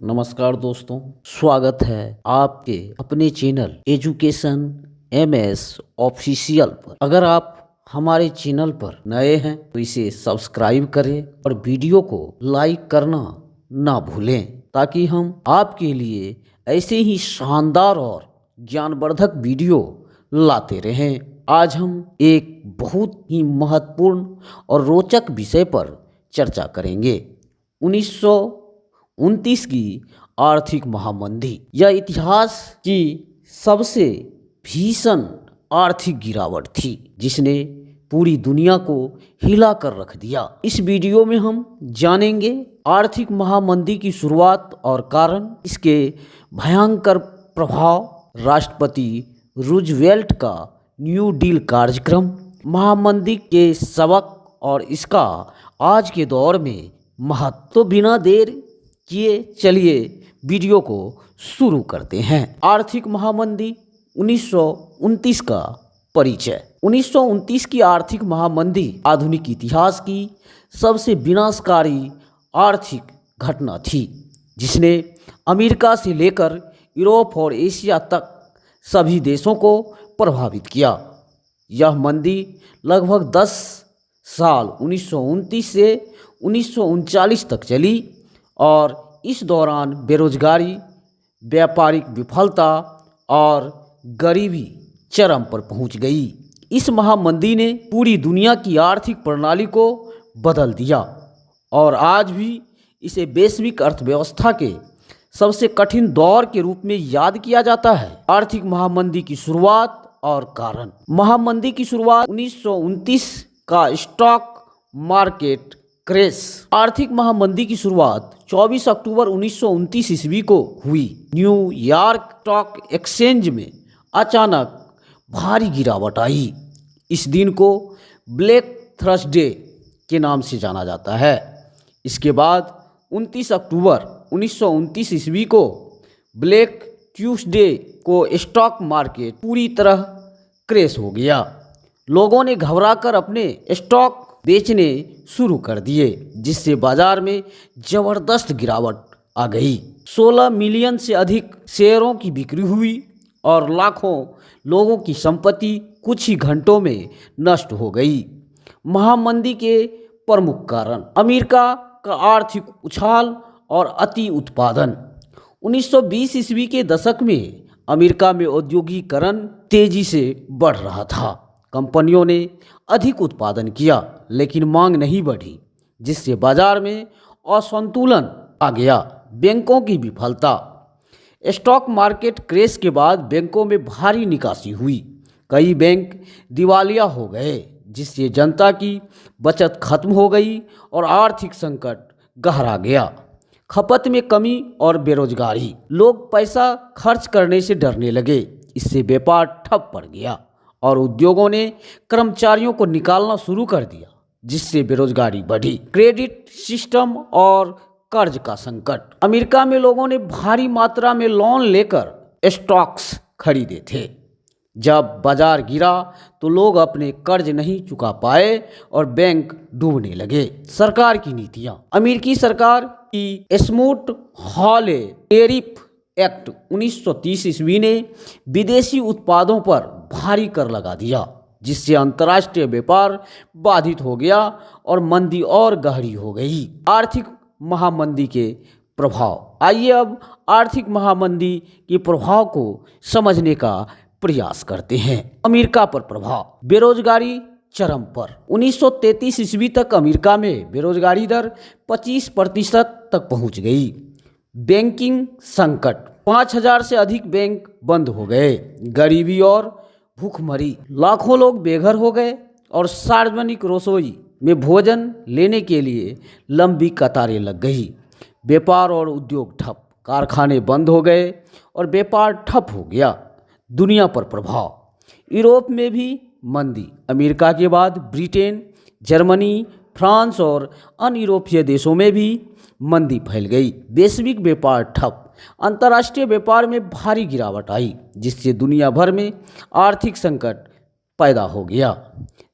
नमस्कार दोस्तों, स्वागत है आपके अपने चैनल एजुकेशन एमएस ऑफिशियल पर। अगर आप हमारे चैनल पर नए हैं तो इसे सब्सक्राइब करें और वीडियो को लाइक करना ना भूलें, ताकि हम आपके लिए ऐसे ही शानदार और ज्ञानवर्धक वीडियो लाते रहें। आज हम एक बहुत ही महत्वपूर्ण और रोचक विषय पर चर्चा करेंगे। 1929 की आर्थिक महामंदी। यह इतिहास की सबसे भीषण आर्थिक गिरावट थी, जिसने पूरी दुनिया को हिला कर रख दिया। इस वीडियो में हम जानेंगे आर्थिक महामंदी की शुरुआत और कारण, इसके भयंकर प्रभाव, राष्ट्रपति रूजवेल्ट का न्यू डील कार्यक्रम, महामंदी के सबक और इसका आज के दौर में महत्व। तो बिना देर किए चलिए वीडियो को शुरू करते हैं। आर्थिक महामंदी 1929 का परिचय। 1929 की आर्थिक महामंदी आधुनिक इतिहास की सबसे विनाशकारी आर्थिक घटना थी, जिसने अमेरिका से लेकर यूरोप और एशिया तक सभी देशों को प्रभावित किया। यह मंदी लगभग 10 साल 1929 से 1939 तक चली और इस दौरान बेरोजगारी, व्यापारिक विफलता और गरीबी चरम पर पहुंच गई। इस महामंदी ने पूरी दुनिया की आर्थिक प्रणाली को बदल दिया और आज भी इसे वैश्विक अर्थव्यवस्था के सबसे कठिन दौर के रूप में याद किया जाता है। आर्थिक महामंदी की शुरुआत और कारण। महामंदी की शुरुआत 1929 का स्टॉक मार्केट क्रैश। आर्थिक महामंदी की शुरुआत 24 अक्टूबर 1929 ईस्वी को हुई। न्यूयॉर्क स्टॉक एक्सचेंज में अचानक भारी गिरावट आई। इस दिन को ब्लैक थर्सडे के नाम से जाना जाता है। इसके बाद 29 अक्टूबर 1929 ईस्वी को ब्लैक ट्यूसडे को स्टॉक मार्केट पूरी तरह क्रैश हो गया। लोगों ने घबराकर अपने स्टॉक बेचने शुरू कर दिए, जिससे बाजार में जबरदस्त गिरावट आ गई। 16 मिलियन से अधिक शेयरों की बिक्री हुई और लाखों लोगों की संपत्ति कुछ ही घंटों में नष्ट हो गई। महामंदी के प्रमुख कारण। अमेरिका का आर्थिक उछाल और अति उत्पादन। 1920 ईस्वी के दशक में अमेरिका में औद्योगिकीकरण तेजी से बढ़ रहा था। कंपनियों ने अधिक उत्पादन किया, लेकिन मांग नहीं बढ़ी, जिससे बाजार में असंतुलन आ गया। बैंकों की विफलता। स्टॉक मार्केट क्रैश के बाद बैंकों में भारी निकासी हुई। कई बैंक दिवालिया हो गए, जिससे जनता की बचत खत्म हो गई और आर्थिक संकट गहरा गया। खपत में कमी और बेरोजगारी। लोग पैसा खर्च करने से डरने लगे। इससे व्यापार ठप पड़ गया और उद्योगों ने कर्मचारियों को निकालना शुरू कर दिया, जिससे बेरोजगारी बढ़ी। क्रेडिट सिस्टम और कर्ज का संकट। अमेरिका में लोगों ने भारी मात्रा में लोन लेकर स्टॉक्स खरीदे थे। जब बाजार गिरा तो लोग अपने कर्ज नहीं चुका पाए और बैंक डूबने लगे। सरकार की नीतियां। अमेरिकी सरकार की स्मूथ हॉले टेरिफ एक्ट 1930 ईस्वी ने विदेशी उत्पादों पर भारी कर लगा दिया, जिससे अंतर्राष्ट्रीय व्यापार बाधित हो गया और मंदी और गहरी हो गई। आर्थिक महामंदी के प्रभाव। आइए अब आर्थिक महामंदी के प्रभाव को समझने का प्रयास करते हैं। अमेरिका पर प्रभाव। बेरोजगारी चरम पर। 1933 ईस्वी तक अमेरिका में बेरोजगारी दर 25% तक पहुंच गई। बैंकिंग संकट। 5000 से अधिक बैंक बंद हो गए। गरीबी और भूखमरी। लाखों लोग बेघर हो गए और सार्वजनिक रसोई में भोजन लेने के लिए लंबी कतारें लग गई। व्यापार और उद्योग ठप। कारखाने बंद हो गए और व्यापार ठप हो गया। दुनिया पर प्रभाव। यूरोप में भी मंदी। अमेरिका के बाद ब्रिटेन, जर्मनी, फ्रांस और अन्य यूरोपीय देशों में भी मंदी फैल गई। वैश्विक व्यापार ठप। अंतर्राष्ट्रीय व्यापार में भारी गिरावट आई, जिससे दुनिया भर में आर्थिक संकट पैदा हो गया।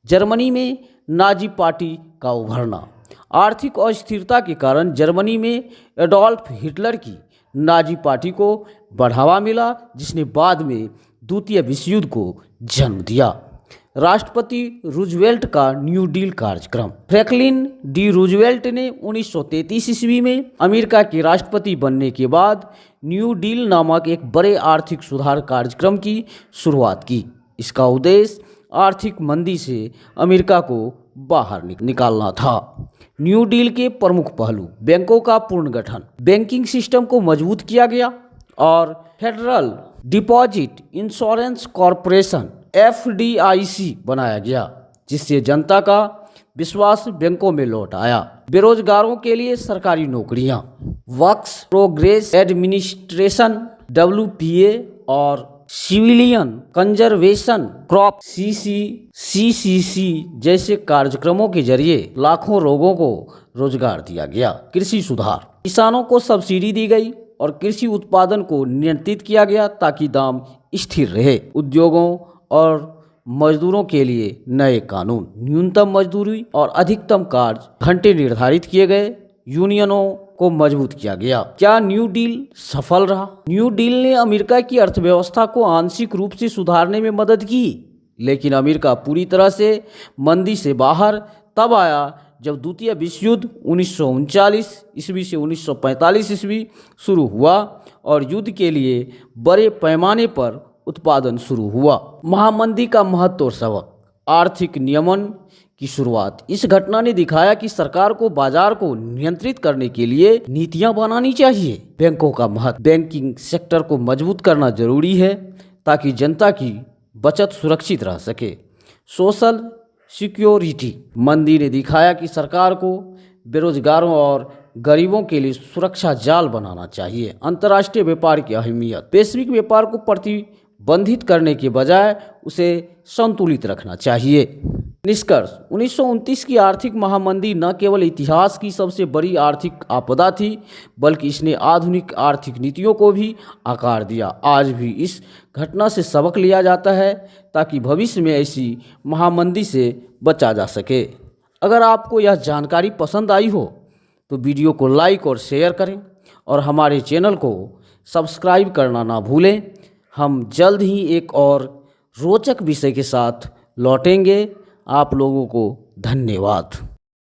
जर्मनी में नाजी पार्टी का उभरना। आर्थिक अस्थिरता के कारण जर्मनी में एडोल्फ हिटलर की नाजी पार्टी को बढ़ावा मिला, जिसने बाद में द्वितीय विश्व युद्ध को जन्म दिया। राष्ट्रपति रूजवेल्ट का न्यू डील कार्यक्रम। फ्रैंकलिन डी रूजवेल्ट ने 1933 ईस्वी में अमेरिका के राष्ट्रपति बनने के बाद न्यू डील नामक एक बड़े आर्थिक सुधार कार्यक्रम की शुरुआत की। इसका उद्देश्य आर्थिक मंदी से अमेरिका को बाहर निकालना था। न्यू डील के प्रमुख पहलू: बैंकों का पुनर्गठन, बैंकिंग सिस्टम को मजबूत किया गया और federal deposit insurance corporation FDIC बनाया गया, जिससे जनता का विश्वास बैंकों में लौट आया। बेरोजगारों के लिए सरकारी नौकरियां, वर्क्स प्रोग्रेस एडमिनिस्ट्रेशन WPA और सिविलियन कंजर्वेशन क्रॉप CCC जैसे कार्यक्रमों के जरिए लाखों लोगों को रोजगार दिया गया। कृषि सुधार, किसानों को सब्सिडी दी गई और कृषि उत्पादन को नियंत्रित किया गया ताकि दाम स्थिर रहे। उद्योगों और मजदूरों के लिए नए कानून, न्यूनतम मजदूरी और अधिकतम कार्य घंटे निर्धारित किए गए। यूनियनों को मजबूत किया गया। क्या न्यू डील सफल रहा? न्यू डील ने अमेरिका की अर्थव्यवस्था को आंशिक रूप से सुधारने में मदद की, लेकिन अमेरिका पूरी तरह से मंदी से बाहर तब आया जब द्वितीय विश्व युद्ध 1939 ईस्वी से 1945 ईस्वी शुरू हुआ और युद्ध के लिए बड़े पैमाने पर उत्पादन शुरू हुआ। महामंदी का महत्व और सबक। आर्थिक नियमन की शुरुआत। इस घटना ने दिखाया कि सरकार को बाजार को नियंत्रित करने के लिए नीतियां बनानी चाहिए। बैंकों का महत्व। बैंकिंग सेक्टर को मजबूत करना जरूरी है ताकि जनता की बचत सुरक्षित रह सके। Social security. मंदी ने दिखाया कि सरकार को बेरोजगारों और गरीबों के लिए सुरक्षा जाल बनाना चाहिए। अंतर्राष्ट्रीय व्यापार की अहमियत। वैश्विक व्यापार को प्रतिबंधित करने के बजाय उसे संतुलित रखना चाहिए। निष्कर्ष: 1929 की आर्थिक महामंदी न केवल इतिहास की सबसे बड़ी आर्थिक आपदा थी, बल्कि इसने आधुनिक आर्थिक नीतियों को भी आकार दिया। आज भी इस घटना से सबक लिया जाता है ताकि भविष्य में ऐसी महामंदी से बचा जा सके। अगर आपको यह जानकारी पसंद आई हो तो वीडियो को लाइक और शेयर करें और हमारे चैनल को सब्सक्राइब करना ना भूलें। हम जल्द ही एक और रोचक विषय के साथ लौटेंगे। आप लोगों को धन्यवाद।